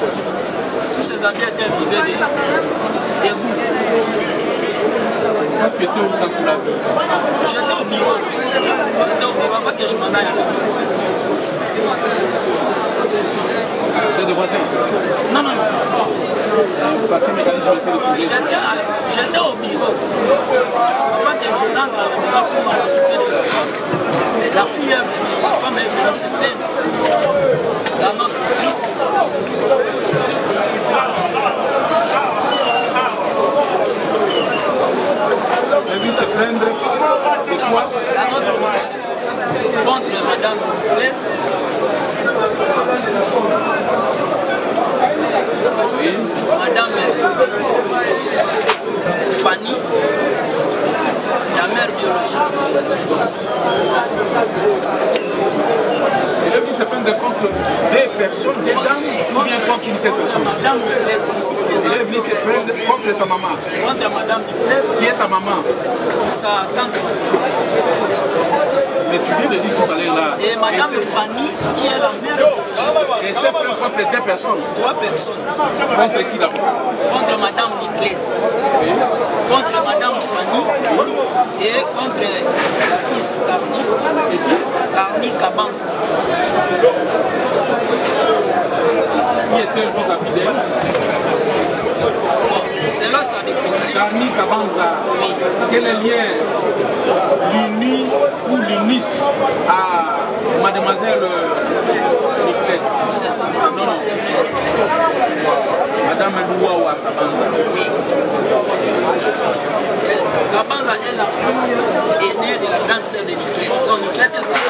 tous ces habits étaient vidés des bouts. Tu étais où quand tu l'as vu? J'étais au bureau. J'étais au bureau avant que je m'en aille à la maison. T'es de voisin? Non, non, non. J'étais au bureau. Avant que je rentre à la maison pour m'occuper de la femme. La fille est venue, la femme est venue se plaindre dans notre office. Elle vient se plaindre de quoi? Dans notre office, contre Madame Letz. Oui. Madame Fanny, la mère biologique de France. Et lui se plaindre contre des personnes, des dames, ou bien contre une seule personne? Madame Letz ici. Et lui se plaindre contre sa maman. Contre Madame Letz. Qui est sa maman? Sa tante maternelle. Mais tu viens de dire tout à l'heure là. Et Madame Fanny, qui est la mère biologique. Et c'est contre deux personnes? Trois personnes. Contre qui d'abord? Contre Madame Niclette. Oui. Contre Madame Fanny. Et contre la fille Carni. Carni Kabanza. Qui était votre fidèle? Bon, c'est là sa déposition. Carni Kabanza. Oui. Quel est le lien l'uni ou l'unis à Mademoiselle Niclette? C'est sa maman maternelle. Madame Louaoua Kabanza. Oui. Kabanza est la fille aînée de la grande sœur de Niclette. Donc Niclette est sa maman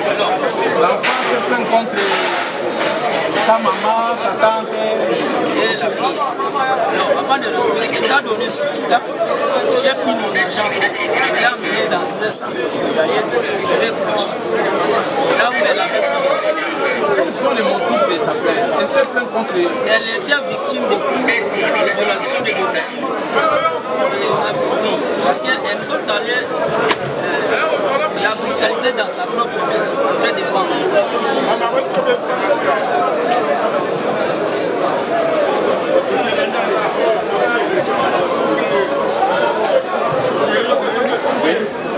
Alors, l'enfant se plaint contre sa maman, sa tante et la fille. Alors, avant de rentrer, étant donné son état, j'ai pris mon argent, je l'ai amené dans des centres hospitaliers très proches. Là où elle avait pris les soins. Quels sont les motifs de sa plainte? Elle s'est plainte contre les... Elle était victime de coups, de violations de domicile. Oui, parce qu'elles sont allées la brutaliser dans sa propre maison, en train de vendre.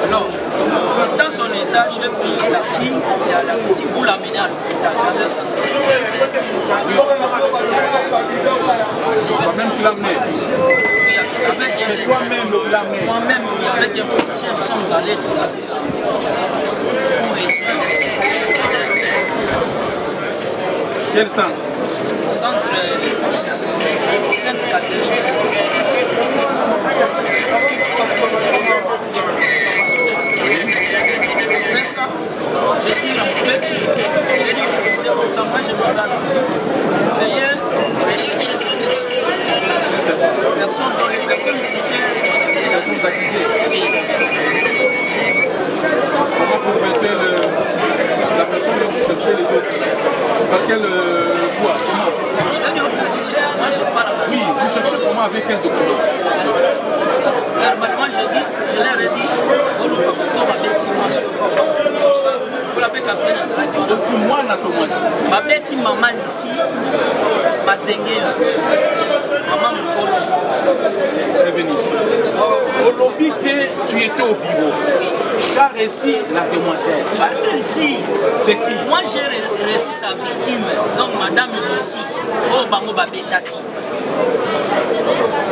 Alors, dans son état, j'ai pris la fille et la petite pour l'amener à l'hôpital, dans un centre hospitalier. Toi-même tu l'as amené? Oui, avec un c'est toi-même qui l'as amené? Moi-même, oui, avec un policier, nous sommes allés dans ce centre pour les soins. Quel centre? Centre, c'est Sainte-Catherine. Après ça, je suis rentré, j'ai dit au policier comme ça, moi je m'en vais à la maison, veuillez rechercher ces personnes. Dont les personnes citées et la tous accusés. Oui. Comment vous mettez la personne dont vous cherchez les autres? Par quelle voie? Comment? Je vais dire au policier, moi je parle. Oui, vous cherchez comment, avec quel document? Verbalement, je leur ai dit, on nous peut encore ma bête immense. Comme ça, vous l'avez capté dans la radio. Donc, moi, on a commencé. Ma bête maman ici, ma zengue, maman Mokolo. C'est venu. Au lobby que tu étais au bureau. Oui. Tu as reçu la demoiselle. Pas celle-ci. C'est qui? Moi, j'ai reçu sa victime. Donc, madame ici, oh, bango babetaki.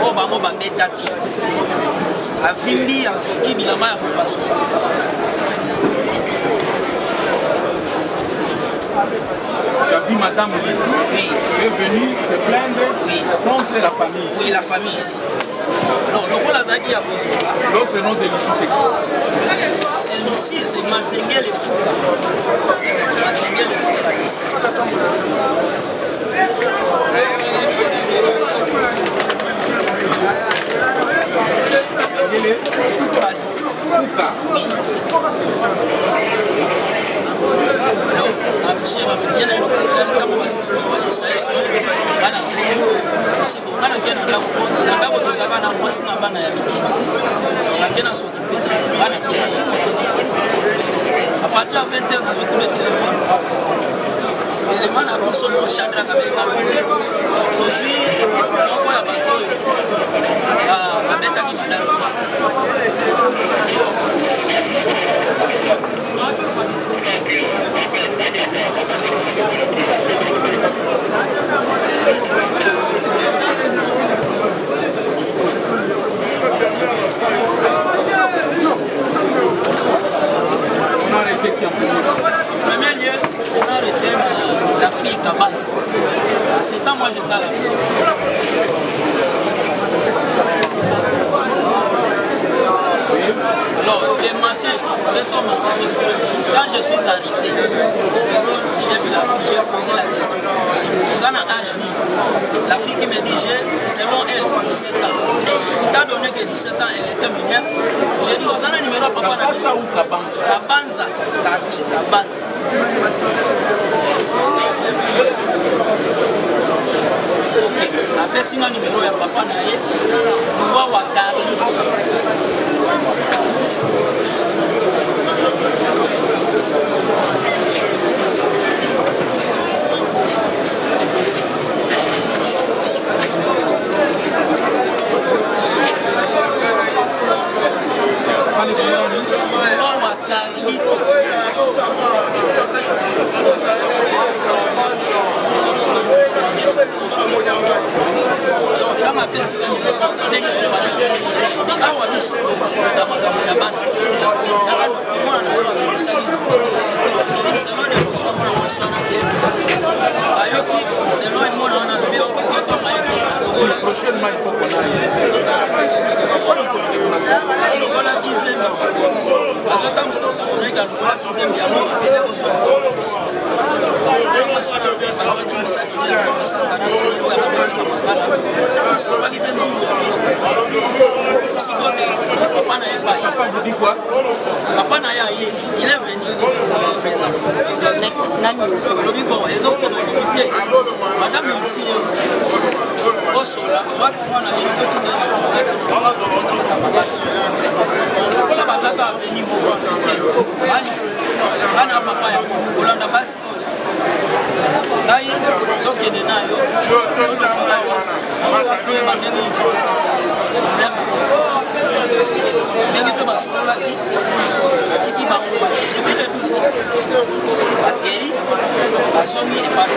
Oh, bango babetaki. Avimbi, asoki, bilama ya kopaso. Tu as vu madame ici? Oui. Tu es venu se plaindre contre la famille ici? Oui, la famille ici. Non, l'autre nom de l'ici, c'est quoi? C'est l'ici, c'est Mazengue le Fouka. Mazengue le Fouka ici. Fouka ici. Fouka. Oui. À partir de 20h, j'ai pris le téléphone. Les gens ont mis sur mon chadra avec la aujourd'hui, on voit un bateau à mettre à madame ici. On a arrêté qui en premier lieu, on a arrêté la fille Kabanza. À 7 ans, moi j'étais à la maison. Alors, le matin, très tôt matin, quand je suis arrivé au bureau, j'ai vu la fille, j'ai posé la question. Ça n'a âge. La fille qui me dit, selon elle, 17 ans. Étant donné que 17 ans, elle était mineure, j'ai dit, vous avez un numéro papa Kabanza ou Kabanza? Kabanza, Kabanza. Ok, après si un numéro ya papa na ye, nous voit Wakari. Prochainement, il faut qu'on aille. Ils sont qui est si toi papa n'a pas dit quoi? Papa n'a pas il est venu dans ma présence. Bon, ils ont son limité. Madame ici, au sola, soit moi on a dit que tu viens à la bazaka a venu mon ici. On a papa ya Olanda basi. Là, il donc il est là. On s'appelle Mandela processus. Mais que ma sola qui tiki ba depuis les 12 ans. Accueilli à son et pas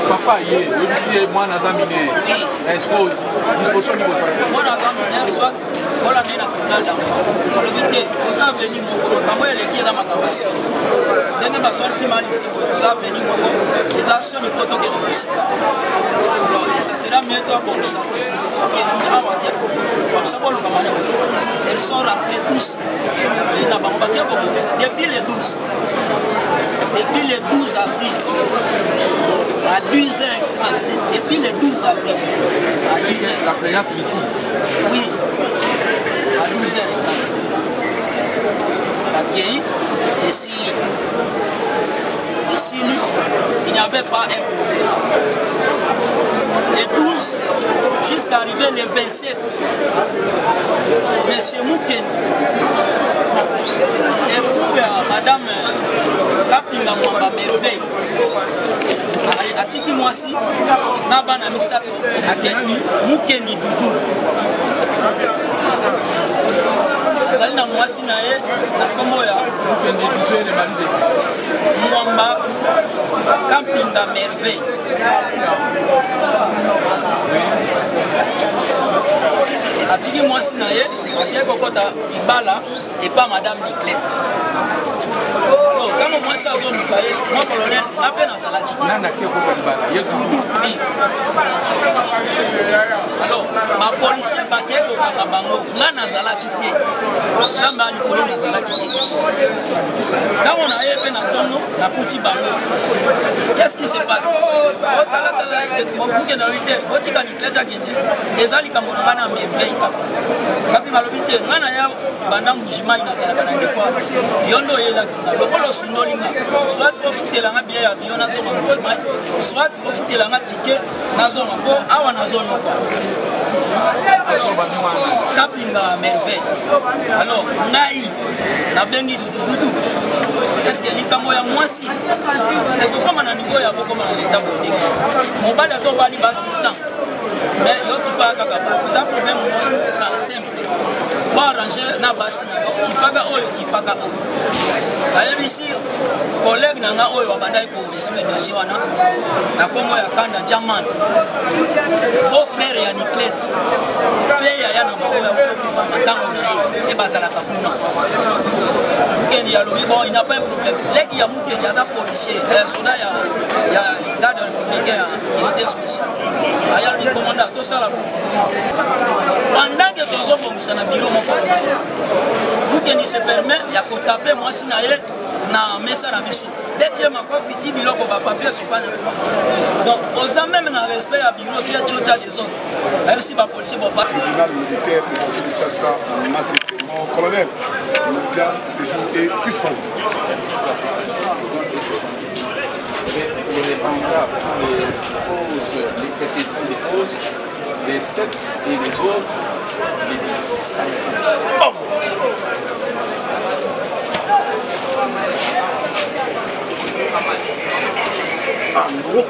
papa yé, le moi n'a pas miné. Est-ce que disposition de moi n'a pas miné soit on a mis la tribunal d'enfant. On le dit aux a venu mon comment elle est dans ma capacité. Dès que ma soeur si mal ici pour aux a venu mon les actions de proto que nous aussi. Alors et ça sera mieux toi pour ça aussi. OK, comme ça pour le camarade. Elles sont rentrées tous dans ma depuis les 12. Depuis le 12 avril à 12h30, depuis le 12 avril à 10h. La présidente ici? Oui, à 12h30. Accueilli et Sili. Et Sili, il n'y avait pas un problème. Les 12 jusqu'à arriver le 27, M. Moukeni, et pour Madame Kapinga Mwamba Merveille, atiki mwasi na bana misato ake Moukeni Dudu. Azali na mwasi na ye na kombo ya Mwamba Kapinga Merveille. Atiki mwasi na ye ake kokota ibala et pas Madame Niclette. Alors, quand moi ça zone moi colonel, la peine à la quitter. Alors, ma policier baké au Karabango, là nazala quitté. Zamba ni colonel nazala quitté. Quand on a eu peine à tono, la petite bango. Qu'est-ce qui se passe? Mon bouquet dans l'idée, votre Niclette a gagné. Les ali comme on a mis veille cap. Kapi malobité, ngana ya bandam jima inazala kana ndekwa. Yondo yela lokolo sunolinga soit ofutelanga bien ya biyo na zonga mouchemai soit ofutelanga ticket na zonga po awa na zonga kwa alors Kapinga Merveille alors ngai na bengi dudu est-ce que likamo ya mwasi eko koma na niveau ya bokoma na l'état boninga mobali ato bali basi 100 mais yo qui pas kaka za problème ça simple ba arranger na basi na qui paga oyo qui paga oyo ayebisi collègue nanga oyo wabandai ko instruire dossier wana na kongo ya kanda German beau frère ya Niclette fait ya na bango ya utoki fa matango na ye e bazala ka kuna Moukeni ya lobi bon il n'a pas un problème leki ya Moukeni ya policier soda ya garde républicain unité spéciale aya le commandant to sala pendant que tozo bongisa na bureau moko Moukeni se permet ya ko taper moi si na ye na mesa na biso detier ma ko fiti biloko ba papier so pas donc aux même na respect à bureau qui a tchota des autres même si ba policier ba pas tribunal militaire de Kinshasa Matete mon colonel l'audience de ce jour est suspendu. Les pancartes, les pétitions des causes, les 7 et les autres, les 10. En gros,